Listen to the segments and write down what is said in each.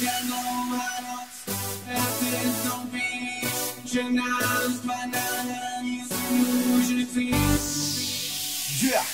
je dlouhá noc a ty to víš, že nás dva na hranici může být. Yeah.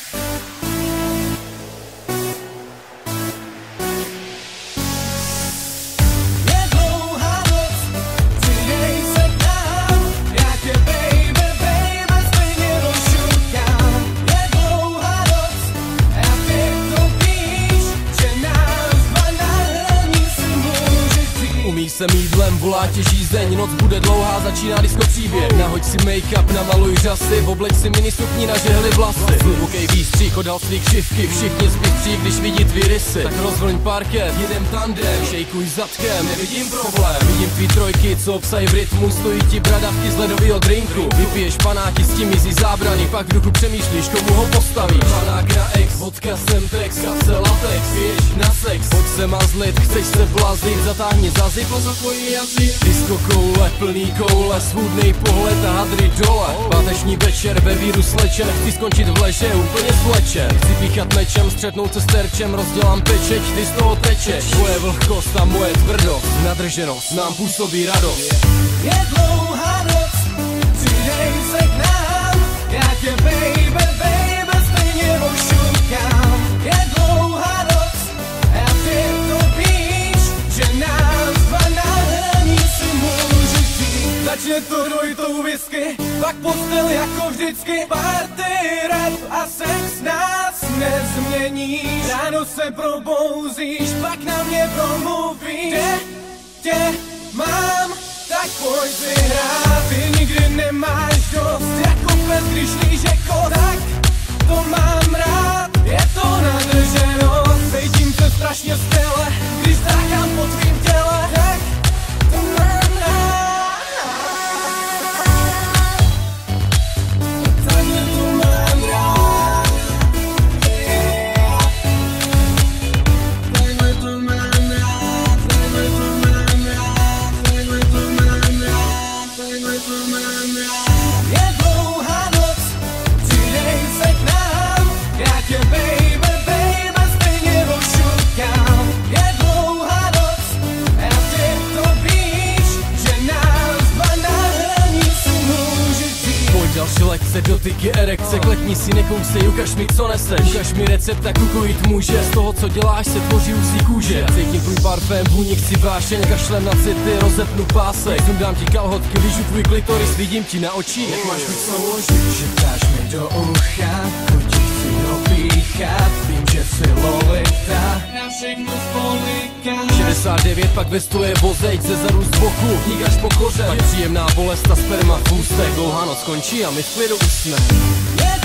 Jsem jídlem, volá tě žízeň, noc bude dlouhá, začíná disco příběh. Nahoď si make-up, namaluj řasy, obleč si mini sukni na žehly vlasy. Hlubokej výstřík, odal svý kšivky, všichni zbystří, když vidí tvý rysy. Tak rozvlň parket, jedem tandem, šejkuj zadkem, nevidím problém. Vidím tvý trojky, co obsají v rytmu, stojí ti bradavky z ledovýho drinku. Vypiješ panáky, s tím mizí zábrany, pak v duchu přemýšlíš, komu ho postavíš. Panák na ex, vodka Semtex, kapse latex, piješ na sex. Pojď se mazlit, chceš se blazit, zatáhni za zip, zapojí jazyk. Disco koule, plný koule, svůdnej pohled a hadry dole. Páteční večer ve víru slečen, chci skončit v leže, úplně slečen. Chci píchat mečem, střetnout se s terčem, rozdělám pečeť, ty z toho tečeš. Tvoje vlhkost a moje tvrdost, nadrženost nám působí radost. Je dlouhá noc, přidej se k nám, já tě baby, stejně ošukám. Je dlouhá noc, a ty to víš, že nás dva na hranici může být. Začne to dvojitou whisky, pak postel jako vždycky. Party, rap a sex nás nezmění. Ráno se probouzíš, pak na mě promluvíš. Kde tě mám, tak pojď si hrát. Ty nikdy nemáš dost, jako pes, když líže kot. Tak to mám rád, je to nadrženost. Cítím se strašně skvěle, když tákám po tvým těle. Tak to mám rád, takhle to mám rád. Takhle to mám rád, takhle to mám rád, takhle to mám rád, takhle to mám rád. Je dlouhá noc, přidej se k nám, já tě baby, stejně ošukám. Je dlouhá noc, a ty to víš, že nás dva na hranici může být. Pojď další lekce, dotyky, erekce, klekni si, nekousej, ukaž mi, co neseš. Ukaž mi recept, tak ukojit může, z toho, co děláš, se tvoří úzcí kůže. Cítím tvůj parfém, vůni, chci vášeň, kašlem na city, rozepnu pásek. Sundám ti kalhotky, lížu tvůj klitoris, vidím ti na očích, jak máš chuť složit. Šeptáš mi do ucha, chuť chci dopíchat, vím, že jsi lolita, na všechno spolikám. 69, pak vestuje vozeď ze zadu z boku, kník až po kořen. Pak příjemná bolest a sperma v ústech, dlouhá noc končí a my v klidu usne. Je